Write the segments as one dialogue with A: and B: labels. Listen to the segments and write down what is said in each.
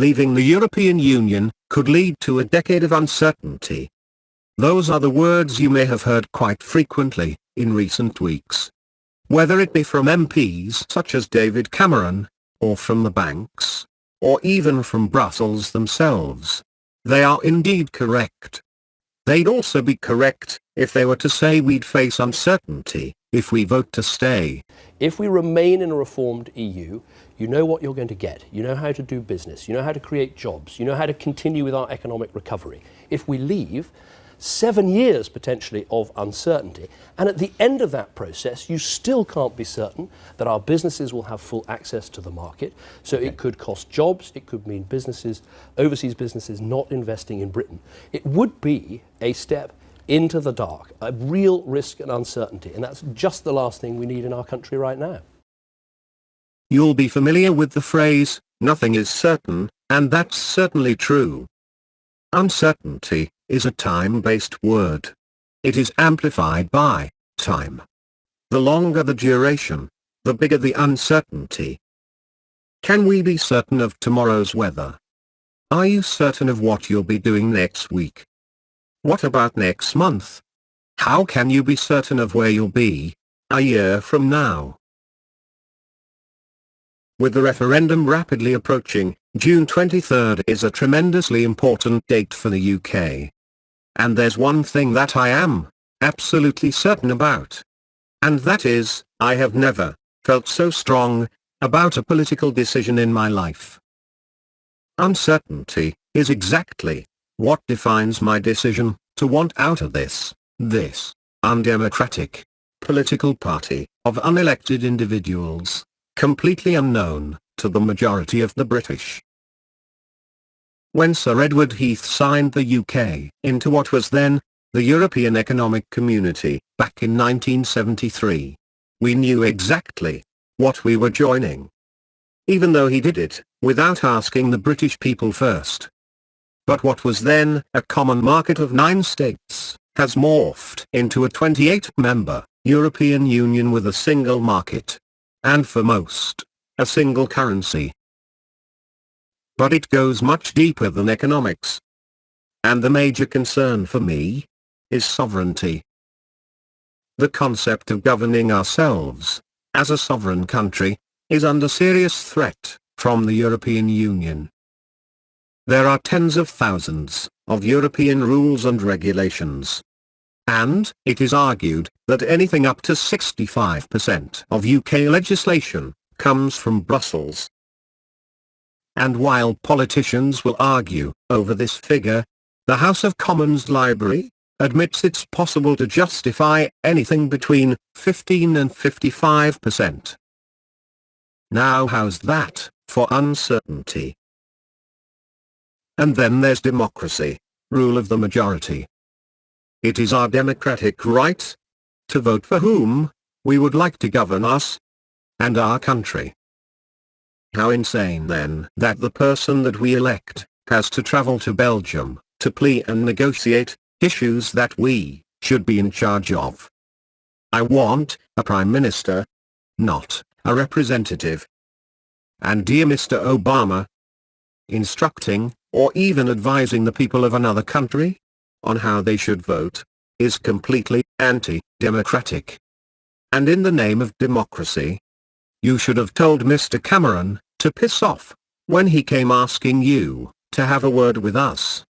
A: leaving the European Union could lead to a decade of uncertainty. Those are the words you may have heard quite frequently in recent weeks. Whether it be from MPs such as David Cameron, or from the banks, or even from Brussels themselves, they are indeed correct. They'd also be correct if they were to say we'd face uncertainty if we vote to stay.
B: If we remain in a reformed EU, you know what you're going to get. You know how to do business. You know how to create jobs. You know how to continue with our economic recovery. If we leave, 7 years potentially of uncertainty. And at the end of that process, you still can't be certain that our businesses will have full access to the market. So it could cost jobs. It could mean businesses, overseas businesses, not investing in Britain. It would be a step into the dark, a real risk and uncertainty. And that's just the last thing we need in our country right now.
A: You'll be familiar with the phrase, nothing is certain, and that's certainly true. Uncertainty is a time-based word. It is amplified by time. The longer the duration, the bigger the uncertainty. Can we be certain of tomorrow's weather? Are you certain of what you'll be doing next week? What about next month? How can you be certain of where you'll be a year from now? With the referendum rapidly approaching, June 23rd is a tremendously important date for the UK. And there's one thing that I am absolutely certain about. And that is, I have never felt so strong about a political decision in my life. Uncertainty is exactly what defines my decision to want out of this undemocratic political party of unelected individuals, completely unknown to the majority of the British. When Sir Edward Heath signed the UK into what was then the European Economic Community back in 1973, we knew exactly what we were joining. Even though he did it without asking the British people first. But what was then a common market of 9 states has morphed into a 28-member European Union with a single market. And for most, a single currency. But it goes much deeper than economics. And the major concern for me is sovereignty. The concept of governing ourselves, as a sovereign country, is under serious threat from the European Union. There are tens of thousands of European rules and regulations. And it is argued that anything up to 65% of UK legislation comes from Brussels. And while politicians will argue over this figure, the House of Commons Library admits it's possible to justify anything between 15 and 55%. Now how's that for uncertainty? And then there's democracy, rule of the majority. It is our democratic right to vote for whom we would like to govern us and our country. How insane then that the person that we elect has to travel to Belgium to plead and negotiate issues that we should be in charge of. I want a prime minister, not a representative. And dear Mr. Obama, instructing or even advising the people of another country on how they should vote is completely anti-democratic. And in the name of democracy, you should have told Mr. Cameron to piss off when he came asking you to have a word with us.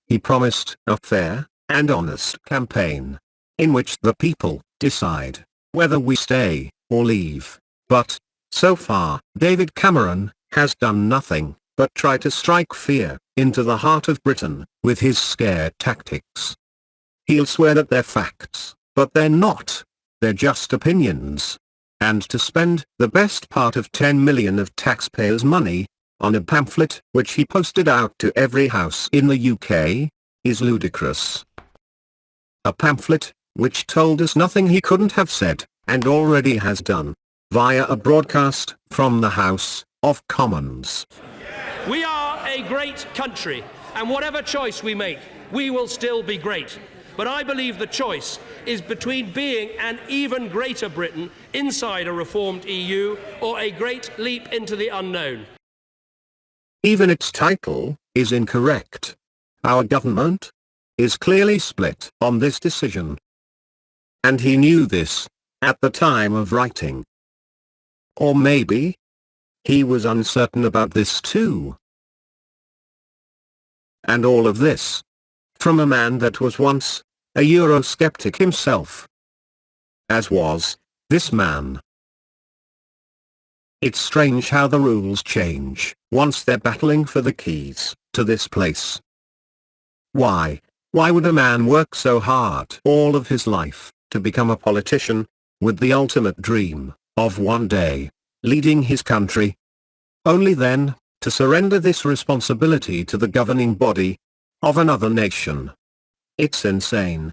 A: He promised a fair and honest campaign in which the people decide whether we stay or leave. But so far, David Cameron has done nothing but try to strike fear into the heart of Britain with his scare tactics. He'll swear that they're facts, but they're not. They're just opinions. And to spend the best part of 10 million of taxpayers' money on a pamphlet which he posted out to every house in the UK is ludicrous. A pamphlet which told us nothing he couldn't have said, and already has done, via a broadcast from the House of Commons.
C: We are a great country, and whatever choice we make, we will still be great. But I believe the choice is between being an even greater Britain inside a reformed EU or a great leap into the unknown.
A: Even its title is incorrect. Our government is clearly split on this decision. And he knew this at the time of writing. Or maybe he was uncertain about this too. And all of this from a man that was once a Eurosceptic himself. As was this man. It's strange how the rules change once they're battling for the keys to this place. Why would a man work so hard all of his life to become a politician, with the ultimate dream of one day leading his country? Only then to surrender this responsibility to the governing body of another nation. It's insane.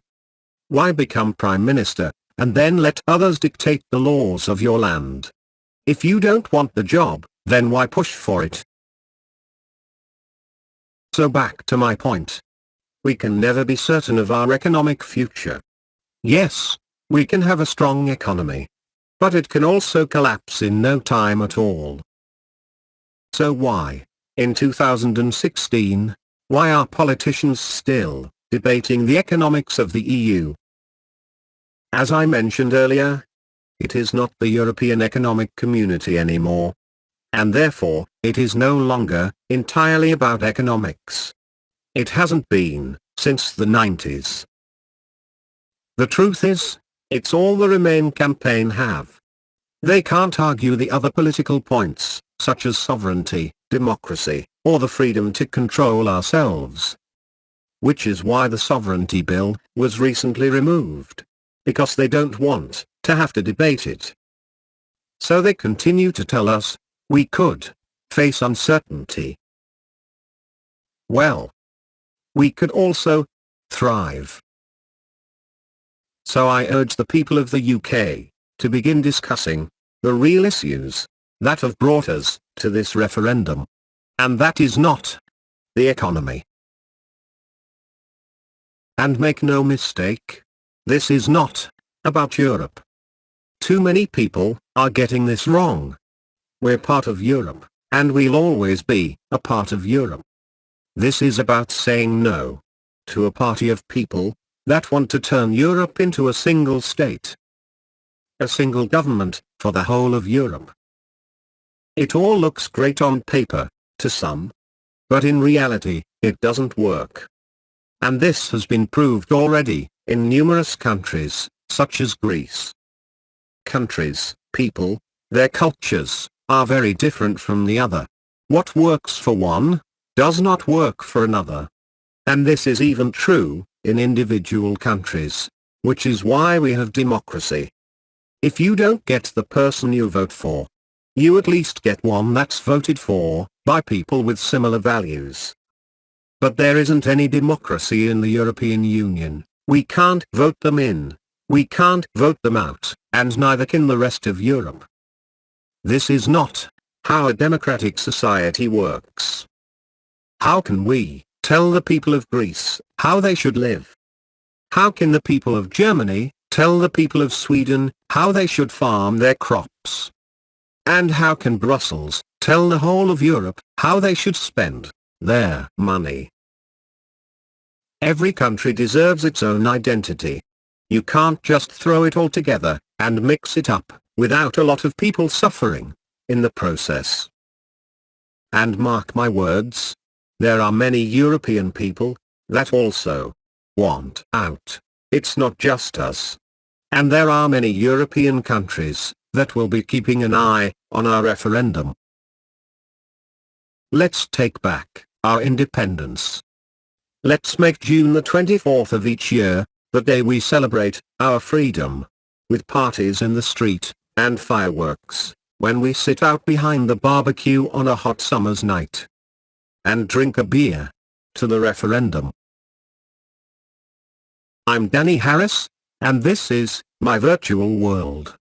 A: Why become prime minister and then let others dictate the laws of your land? If you don't want the job, then why push for it? So back to my point. We can never be certain of our economic future. Yes, we can have a strong economy. But it can also collapse in no time at all. So why, in 2016, why are politicians still debating the economics of the EU? As I mentioned earlier, it is not the European Economic Community anymore. And therefore, it is no longer entirely about economics. It hasn't been since the 90s. The truth is, it's all the Remain campaign have. They can't argue the other political points, such as sovereignty, democracy, or the freedom to control ourselves. Which is why the sovereignty bill was recently removed. Because they don't want to have to debate it. So they continue to tell us, we could face uncertainty. Well, we could also thrive. So I urge the people of the UK to begin discussing the real issues that have brought us to this referendum. And that is not the economy. And make no mistake, this is not about Europe. Too many people are getting this wrong. We're part of Europe, and we'll always be a part of Europe. This is about saying no to a party of people that want to turn Europe into a single state. A single government for the whole of Europe. It all looks great on paper to some. But in reality, it doesn't work. And this has been proved already in numerous countries, such as Greece. Countries, people, their cultures, are very different from the other. What works for one, does not work for another. And this is even true in individual countries, which is why we have democracy. If you don't get the person you vote for, you at least get one that's voted for by people with similar values. But there isn't any democracy in the European Union. We can't vote them in, we can't vote them out, and neither can the rest of Europe. This is not how a democratic society works. How can we tell the people of Greece how they should live? How can the people of Germany tell the people of Sweden how they should farm their crops? And how can Brussels tell the whole of Europe how they should spend their money? Every country deserves its own identity. You can't just throw it all together and mix it up without a lot of people suffering in the process. And mark my words, there are many European people that also want out. It's not just us. And there are many European countries that will be keeping an eye on our referendum. Let's take back our independence. Let's make June the 24th of each year the day we celebrate our freedom, with parties in the street and fireworks, when we sit out behind the barbecue on a hot summer's night and drink a beer to the referendum. I'm Danny Harris, and this is my virtual world.